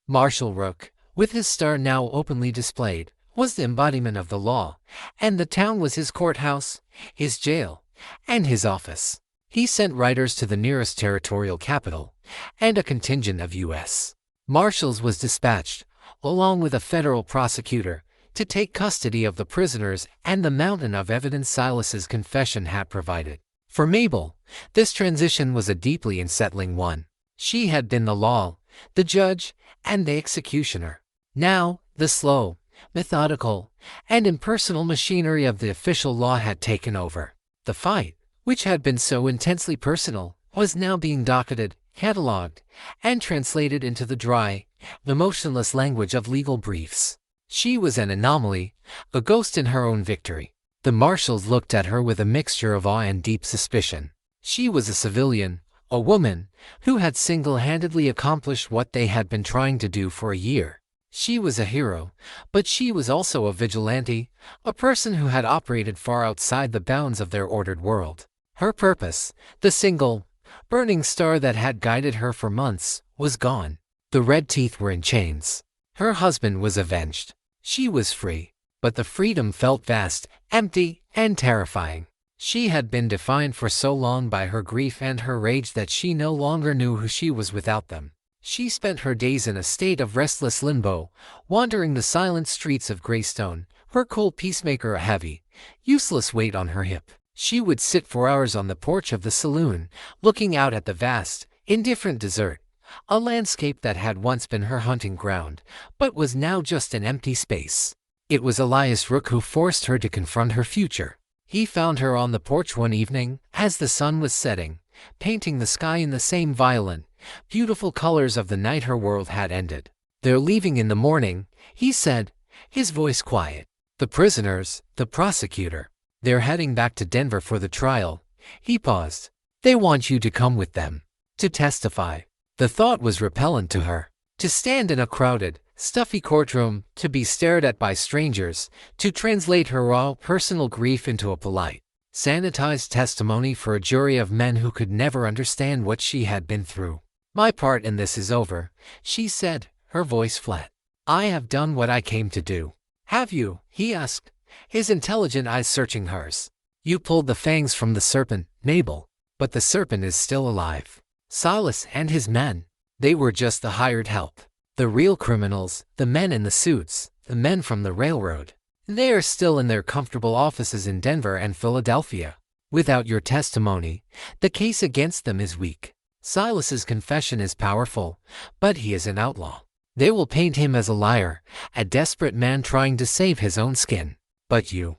Marshal Rook, with his star now openly displayed, was the embodiment of the law, and the town was his courthouse, his jail, and his office. He sent riders to the nearest territorial capital, and a contingent of U.S. Marshals was dispatched, along with a federal prosecutor, to take custody of the prisoners and the mountain of evidence Silas's confession had provided. For Mabel, this transition was a deeply unsettling one. She had been the law, the judge, and the executioner. Now, the slow, methodical, and impersonal machinery of the official law had taken over. The fight, which had been so intensely personal, was now being docketed, catalogued, and translated into the dry, emotionless language of legal briefs. She was an anomaly, a ghost in her own victory. The marshals looked at her with a mixture of awe and deep suspicion. She was a civilian, a woman, who had single-handedly accomplished what they had been trying to do for a year. She was a hero, but she was also a vigilante, a person who had operated far outside the bounds of their ordered world. Her purpose, the single, burning star that had guided her for months, was gone. The Red Teeth were in chains. Her husband was avenged. She was free, but the freedom felt vast, empty, and terrifying. She had been defined for so long by her grief and her rage that she no longer knew who she was without them. She spent her days in a state of restless limbo, wandering the silent streets of Greystone, her cold peacemaker a heavy, useless weight on her hip. She would sit for hours on the porch of the saloon, looking out at the vast, indifferent desert, a landscape that had once been her hunting ground, but was now just an empty space. It was Elias Rook who forced her to confront her future. He found her on the porch one evening, as the sun was setting, painting the sky in the same violent, beautiful colors of the night her world had ended. "They're leaving in the morning," he said, his voice quiet. "The prisoners, the prosecutor. They're heading back to Denver for the trial." He paused. "They want you to come with them. To testify." The thought was repellent to her. To stand in a crowded, stuffy courtroom, to be stared at by strangers, to translate her raw, personal grief into a polite, sanitized testimony for a jury of men who could never understand what she had been through. "My part in this is over," she said, her voice flat. "I have done what I came to do." "Have you?" he asked, his intelligent eyes searching hers. "You pulled the fangs from the serpent, Mabel, but the serpent is still alive. Silas and his men, they were just the hired help. The real criminals, the men in the suits, the men from the railroad, they are still in their comfortable offices in Denver and Philadelphia. Without your testimony, the case against them is weak. Silas's confession is powerful, but he is an outlaw. They will paint him as a liar, a desperate man trying to save his own skin. But you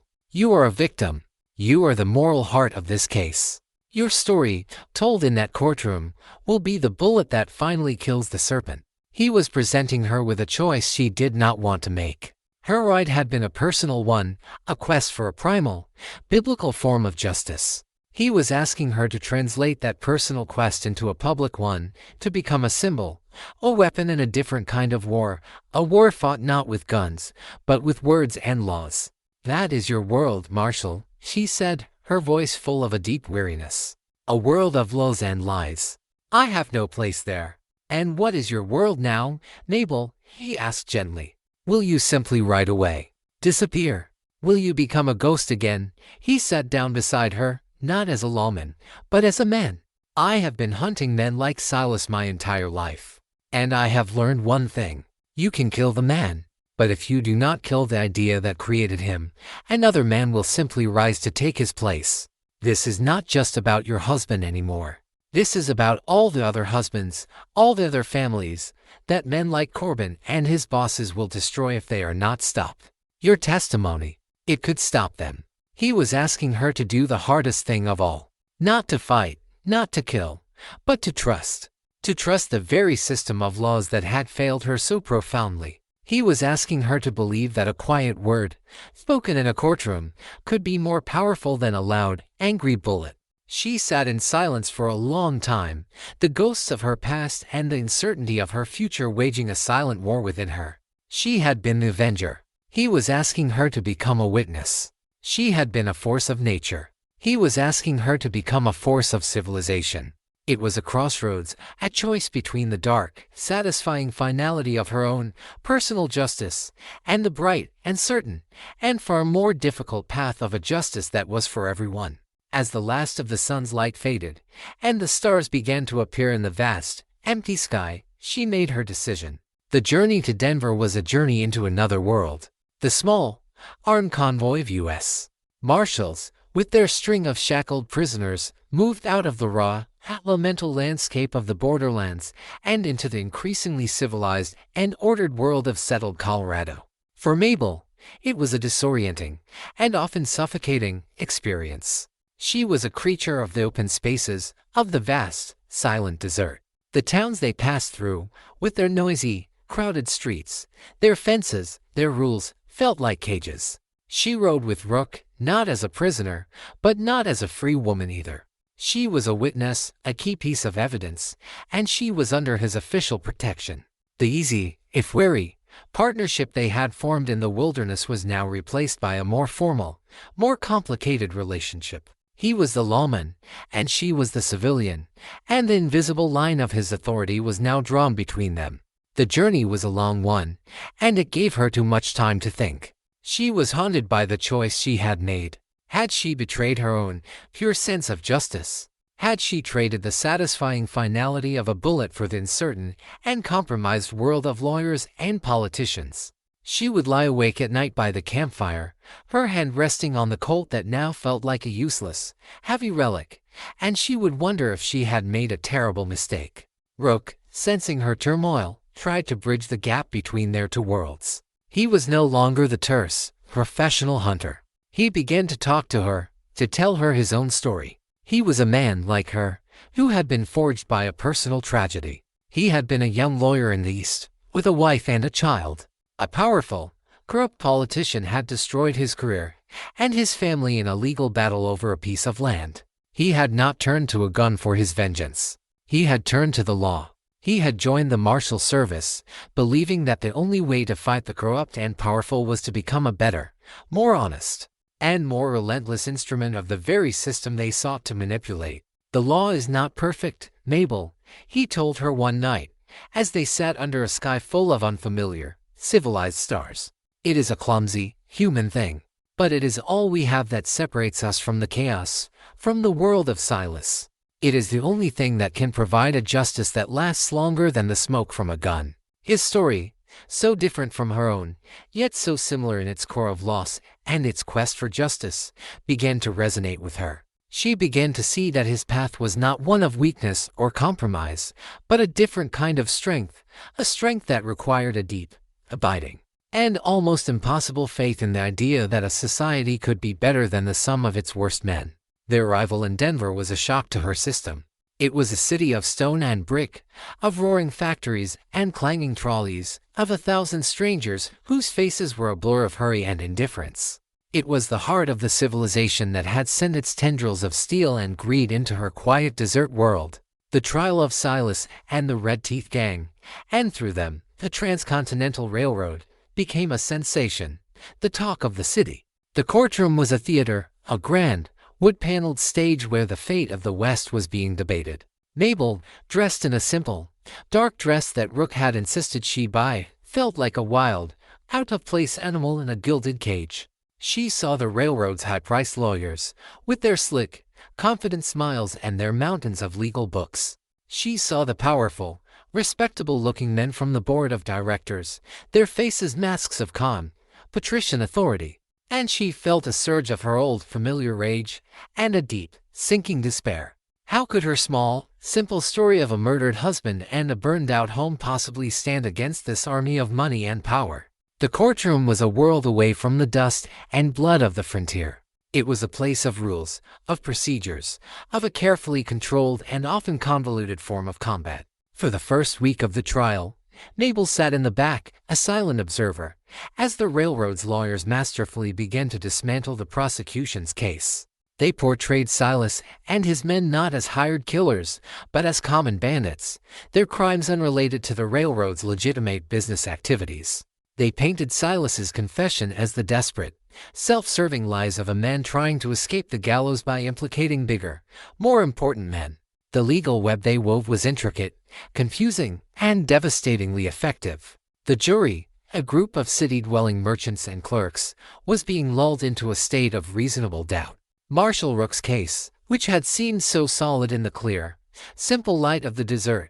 are a victim. You are the moral heart of this case. Your story, told in that courtroom, will be the bullet that finally kills the serpent." He was presenting her with a choice she did not want to make. Her ride had been a personal one, a quest for a primal, biblical form of justice. He was asking her to translate that personal quest into a public one, to become a symbol, a weapon in a different kind of war, a war fought not with guns, but with words and laws. "That is your world, Marshall," she said, her voice full of a deep weariness. "A world of laws and lies. I have no place there." "And what is your world now, Mabel?" he asked gently. "Will you simply ride away? Disappear? Will you become a ghost again?" He sat down beside her, not as a lawman, but as a man. "I have been hunting men like Silas my entire life. And I have learned one thing. You can kill the man, but if you do not kill the idea that created him, another man will simply rise to take his place. This is not just about your husband anymore. This is about all the other husbands, all the other families, that men like Corbin and his bosses will destroy if they are not stopped. Your testimony, it could stop them." He was asking her to do the hardest thing of all. Not to fight, not to kill, but to trust. To trust the very system of laws that had failed her so profoundly. He was asking her to believe that a quiet word, spoken in a courtroom, could be more powerful than a loud, angry bullet. She sat in silence for a long time, the ghosts of her past and the uncertainty of her future waging a silent war within her. She had been the avenger. He was asking her to become a witness. She had been a force of nature. He was asking her to become a force of civilization. It was a crossroads, a choice between the dark, satisfying finality of her own personal justice and the bright and certain and far more difficult path of a justice that was for everyone. As the last of the sun's light faded and the stars began to appear in the vast, empty sky, she made her decision. The journey to Denver was a journey into another world. The small, armed convoy of U.S. Marshals, with their string of shackled prisoners, moved out of the raw, elemental landscape of the borderlands and into the increasingly civilized and ordered world of settled Colorado. For Mabel, it was a disorienting and often suffocating experience. She was a creature of the open spaces, of the vast, silent desert. The towns they passed through, with their noisy, crowded streets, their fences, their rules, felt like cages. She rode with Rook, not as a prisoner, but not as a free woman either. She was a witness, a key piece of evidence, and she was under his official protection. The easy, if wary, partnership they had formed in the wilderness was now replaced by a more formal, more complicated relationship. He was the lawman, and she was the civilian, and the invisible line of his authority was now drawn between them. The journey was a long one, and it gave her too much time to think. She was haunted by the choice she had made. Had she betrayed her own pure sense of justice? Had she traded the satisfying finality of a bullet for the uncertain and compromised world of lawyers and politicians? She would lie awake at night by the campfire, her hand resting on the Colt that now felt like a useless, heavy relic, and she would wonder if she had made a terrible mistake. Rook, sensing her turmoil, tried to bridge the gap between their two worlds. He was no longer the terse, professional hunter. He began to talk to her, to tell her his own story. He was a man like her, who had been forged by a personal tragedy. He had been a young lawyer in the East, with a wife and a child. A powerful, corrupt politician had destroyed his career and his family in a legal battle over a piece of land. He had not turned to a gun for his vengeance. He had turned to the law. He had joined the Marshal Service, believing that the only way to fight the corrupt and powerful was to become a better, more honest, and more relentless instrument of the very system they sought to manipulate. "The law is not perfect, Mabel," he told her one night, as they sat under a sky full of unfamiliar, civilized stars. "It is a clumsy, human thing, but it is all we have that separates us from the chaos, from the world of Silas. It is the only thing that can provide a justice that lasts longer than the smoke from a gun." His story, so different from her own, yet so similar in its core of loss and its quest for justice, began to resonate with her. She began to see that his path was not one of weakness or compromise, but a different kind of strength, a strength that required a deep, abiding, and almost impossible faith in the idea that a society could be better than the sum of its worst men. Their arrival in Denver was a shock to her system. It was a city of stone and brick, of roaring factories and clanging trolleys, of 1,000 strangers whose faces were a blur of hurry and indifference. It was the heart of the civilization that had sent its tendrils of steel and greed into her quiet desert world. The trial of Silas and the Red Teeth Gang, and through them, the Transcontinental Railroad, became a sensation, the talk of the city. The courtroom was a theater, a grand, wood-paneled stage where the fate of the West was being debated. Mabel, dressed in a simple, dark dress that Rook had insisted she buy, felt like a wild, out-of-place animal in a gilded cage. She saw the railroad's high-priced lawyers, with their slick, confident smiles and their mountains of legal books. She saw the powerful, respectable-looking men from the board of directors, their faces masks of calm, patrician authority. And she felt a surge of her old familiar rage, and a deep, sinking despair. How could her small, simple story of a murdered husband and a burned-out home possibly stand against this army of money and power? The courtroom was a world away from the dust and blood of the frontier. It was a place of rules, of procedures, of a carefully controlled and often convoluted form of combat. For the first week of the trial, Mabel sat in the back, a silent observer, as the railroad's lawyers masterfully began to dismantle the prosecution's case. They portrayed Silas and his men not as hired killers, but as common bandits, their crimes unrelated to the railroad's legitimate business activities. They painted Silas's confession as the desperate, self-serving lies of a man trying to escape the gallows by implicating bigger, more important men. The legal web they wove was intricate, confusing, and devastatingly effective. The jury, a group of city-dwelling merchants and clerks, was being lulled into a state of reasonable doubt. Marshal Rook's case, which had seemed so solid in the clear, simple light of the desert,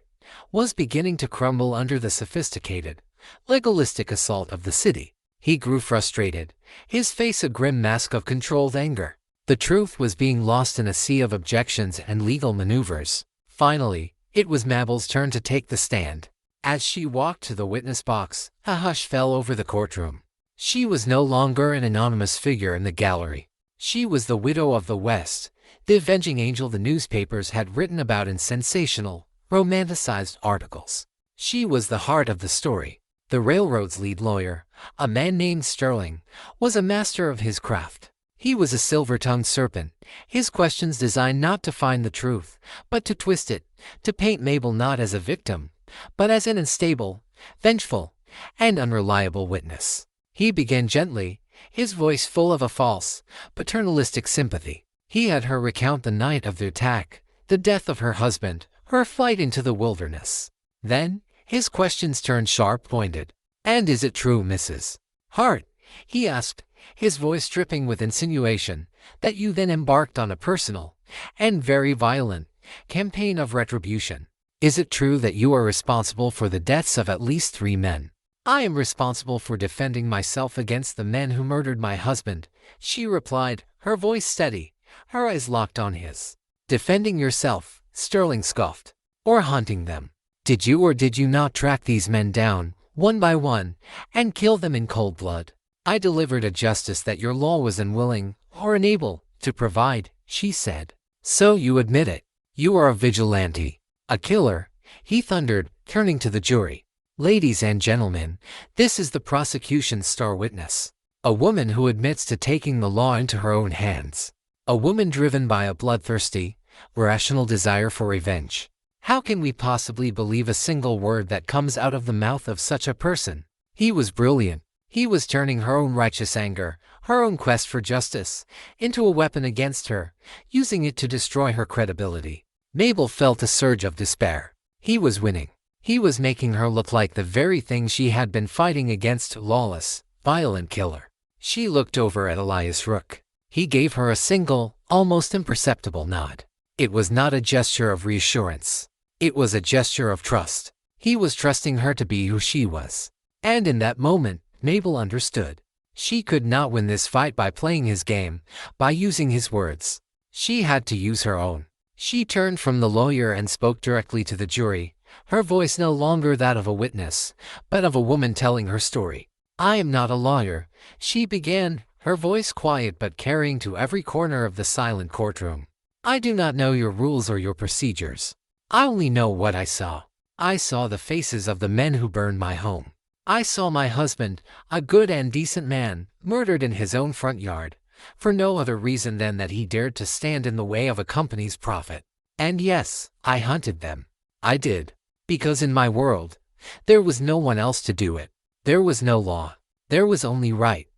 was beginning to crumble under the sophisticated, legalistic assault of the city. He grew frustrated, his face a grim mask of controlled anger. The truth was being lost in a sea of objections and legal maneuvers. Finally, it was Mabel's turn to take the stand. As she walked to the witness box, a hush fell over the courtroom. She was no longer an anonymous figure in the gallery. She was the widow of the West, the avenging angel the newspapers had written about in sensational, romanticized articles. She was the heart of the story. The railroad's lead lawyer, a man named Sterling, was a master of his craft. He was a silver-tongued serpent, his questions designed not to find the truth, but to twist it, to paint Mabel not as a victim, but as an unstable, vengeful, and unreliable witness. He began gently, his voice full of a false, paternalistic sympathy. He had her recount the night of the attack, the death of her husband, her flight into the wilderness. Then, his questions turned sharp-pointed. "And is it true, Mrs. Hart," he asked, his voice dripping with insinuation, "that you then embarked on a personal, and very violent, campaign of retribution? Is it true that you are responsible for the deaths of at least 3 men?" "I am responsible for defending myself against the men who murdered my husband," she replied, her voice steady, her eyes locked on his. "Defending yourself," Sterling scoffed, "or hunting them? Did you or did you not track these men down, one by one, and kill them in cold blood?" "I delivered a justice that your law was unwilling, or unable, to provide," she said. "So you admit it. You are a vigilante, a killer," he thundered, turning to the jury. "Ladies and gentlemen, this is the prosecution's star witness. A woman who admits to taking the law into her own hands. A woman driven by a bloodthirsty, rational desire for revenge. How can we possibly believe a single word that comes out of the mouth of such a person?" He was brilliant. He was turning her own righteous anger, her own quest for justice, into a weapon against her, using it to destroy her credibility. Mabel felt a surge of despair. He was winning. He was making her look like the very thing she had been fighting against, a lawless, violent killer. She looked over at Elias Rook. He gave her a single, almost imperceptible nod. It was not a gesture of reassurance. It was a gesture of trust. He was trusting her to be who she was. And in that moment, Mabel understood. She could not win this fight by playing his game, by using his words. She had to use her own. She turned from the lawyer and spoke directly to the jury, her voice no longer that of a witness, but of a woman telling her story. "I am not a lawyer," she began, her voice quiet but carrying to every corner of the silent courtroom. "I do not know your rules or your procedures. I only know what I saw. I saw the faces of the men who burned my home. I saw my husband, a good and decent man, murdered in his own front yard, for no other reason than that he dared to stand in the way of a company's profit. And yes, I hunted them. I did. Because in my world, there was no one else to do it. There was no law. There was only right.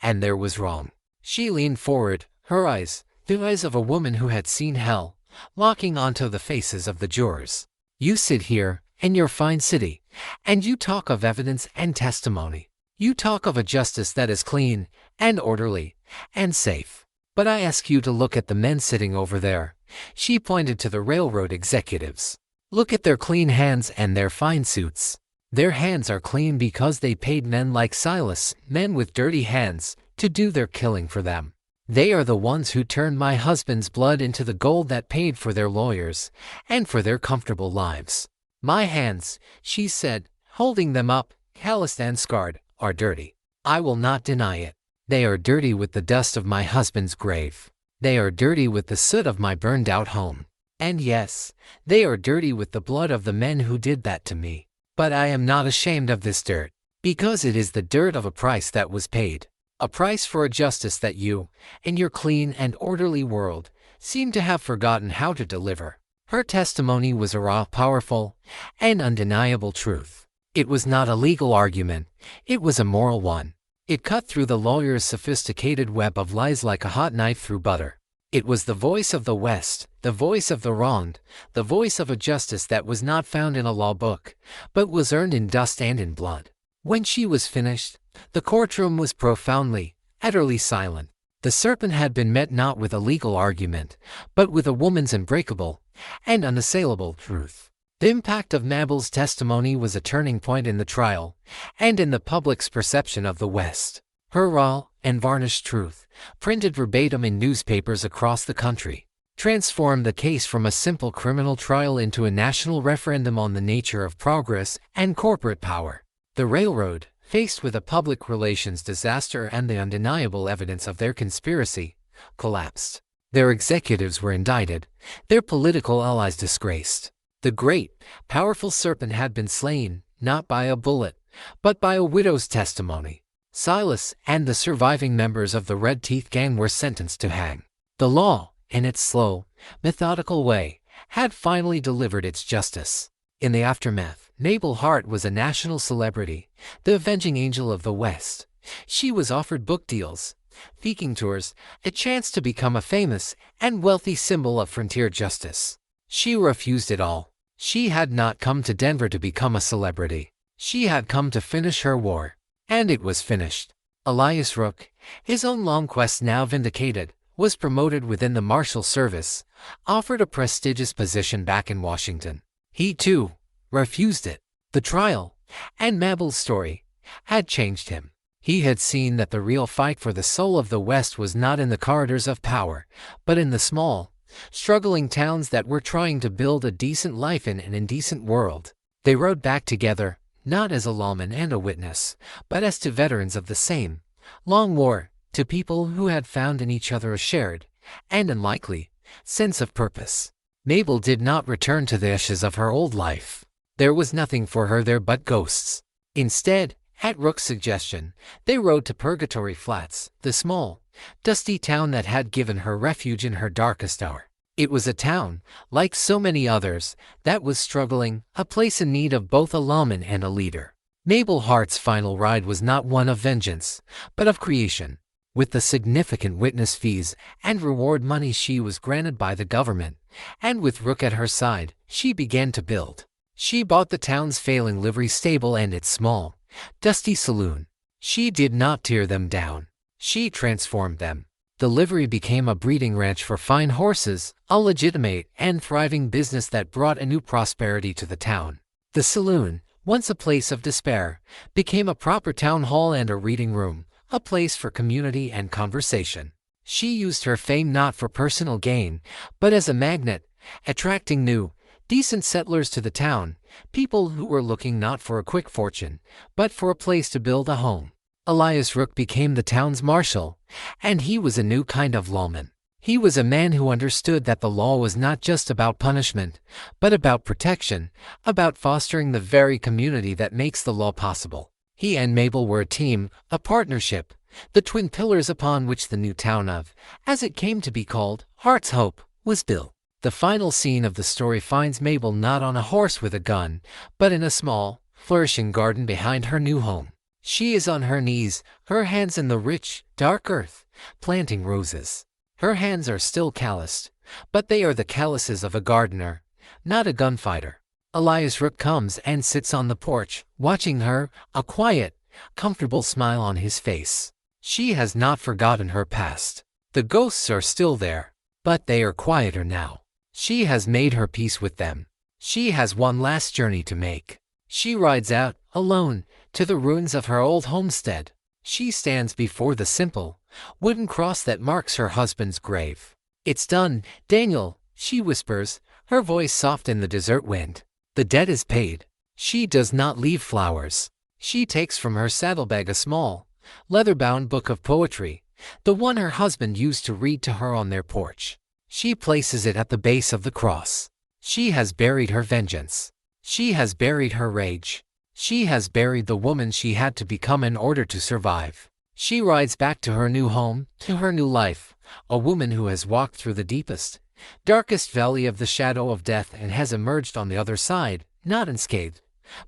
And there was wrong. She leaned forward, her eyes, the eyes of a woman who had seen hell, locking onto the faces of the jurors. You sit here, in your fine city, and you talk of evidence and testimony. You talk of a justice that is clean, and orderly, and safe. But I ask you to look at the men sitting over there. She pointed to the railroad executives. Look at their clean hands and their fine suits. Their hands are clean because they paid men like Silas, men with dirty hands, to do their killing for them. They are the ones who turned my husband's blood into the gold that paid for their lawyers, and for their comfortable lives. My hands, she said, holding them up, calloused and scarred, are dirty. I will not deny it. They are dirty with the dust of my husband's grave. They are dirty with the soot of my burned-out home. And yes, they are dirty with the blood of the men who did that to me. But I am not ashamed of this dirt, because it is the dirt of a price that was paid. A price for a justice that you, in your clean and orderly world, seem to have forgotten how to deliver. Her testimony was a raw, powerful, and undeniable truth. It was not a legal argument, it was a moral one. It cut through the lawyer's sophisticated web of lies like a hot knife through butter. It was the voice of the West, the voice of the wronged, the voice of a justice that was not found in a law book, but was earned in dust and in blood. When she was finished, the courtroom was profoundly, utterly silent. The serpent had been met not with a legal argument, but with a woman's unbreakable and unassailable truth. The impact of Mabel's testimony was a turning point in the trial, and in the public's perception of the West. Her raw and varnished truth, printed verbatim in newspapers across the country, transformed the case from a simple criminal trial into a national referendum on the nature of progress and corporate power. The railroad, faced with a public relations disaster and the undeniable evidence of their conspiracy, collapsed. Their executives were indicted, their political allies disgraced. The great, powerful serpent had been slain, not by a bullet, but by a widow's testimony. Silas and the surviving members of the Red Teeth Gang were sentenced to hang. The law, in its slow, methodical way, had finally delivered its justice. In the aftermath, Mabel Hart was a national celebrity, the avenging angel of the West. She was offered book deals, speaking tours, a chance to become a famous and wealthy symbol of frontier justice. She refused it all. She had not come to Denver to become a celebrity. She had come to finish her war. And it was finished. Elias Rook, his own long quest now vindicated, was promoted within the Marshal Service, offered a prestigious position back in Washington. He, too, refused it. The trial, and Mabel's story, had changed him. He had seen that the real fight for the soul of the West was not in the corridors of power, but in the small, struggling towns that were trying to build a decent life in an indecent world. They rode back together, not as a lawman and a witness, but as to veterans of the same long war, to people who had found in each other a shared, and unlikely, sense of purpose. Mabel did not return to the ashes of her old life. There was nothing for her there but ghosts. Instead, at Rook's suggestion, they rode to Purgatory Flats, the small, dusty town that had given her refuge in her darkest hour. It was a town, like so many others, that was struggling, a place in need of both a lawman and a leader. Mabel Hart's final ride was not one of vengeance, but of creation. With the significant witness fees and reward money she was granted by the government, and with Rook at her side, she began to build. She bought the town's failing livery stable and its small, dusty saloon. She did not tear them down. She transformed them. The livery became a breeding ranch for fine horses, a legitimate and thriving business that brought a new prosperity to the town. The saloon, once a place of despair, became a proper town hall and a reading room, a place for community and conversation. She used her fame not for personal gain, but as a magnet, attracting new, decent settlers to the town, people who were looking not for a quick fortune, but for a place to build a home. Elias Rook became the town's marshal, and he was a new kind of lawman. He was a man who understood that the law was not just about punishment, but about protection, about fostering the very community that makes the law possible. He and Mabel were a team, a partnership, the twin pillars upon which the new town of, as it came to be called, Heart's Hope, was built. The final scene of the story finds Mabel not on a horse with a gun, but in a small, flourishing garden behind her new home. She is on her knees, her hands in the rich, dark earth, planting roses. Her hands are still calloused, but they are the calluses of a gardener, not a gunfighter. Elias Rook comes and sits on the porch, watching her, a quiet, comfortable smile on his face. She has not forgotten her past. The ghosts are still there, but they are quieter now. She has made her peace with them. She has one last journey to make. She rides out, alone, to the ruins of her old homestead. She stands before the simple, wooden cross that marks her husband's grave. "It's done, Daniel," she whispers, her voice soft in the desert wind. The debt is paid. She does not leave flowers. She takes from her saddlebag a small, leather-bound book of poetry, the one her husband used to read to her on their porch. She places it at the base of the cross. She has buried her vengeance. She has buried her rage. She has buried the woman she had to become in order to survive. She rides back to her new home, to her new life, a woman who has walked through the deepest, darkest valley of the shadow of death and has emerged on the other side, not unscathed,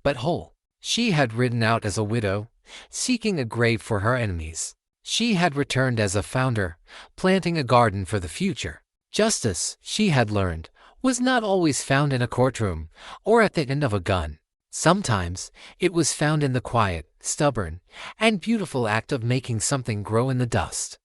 but whole. She had ridden out as a widow, seeking a grave for her enemies. She had returned as a founder, planting a garden for the future. Justice, she had learned, was not always found in a courtroom or at the end of a gun. Sometimes it was found in the quiet, stubborn, and beautiful act of making something grow in the dust.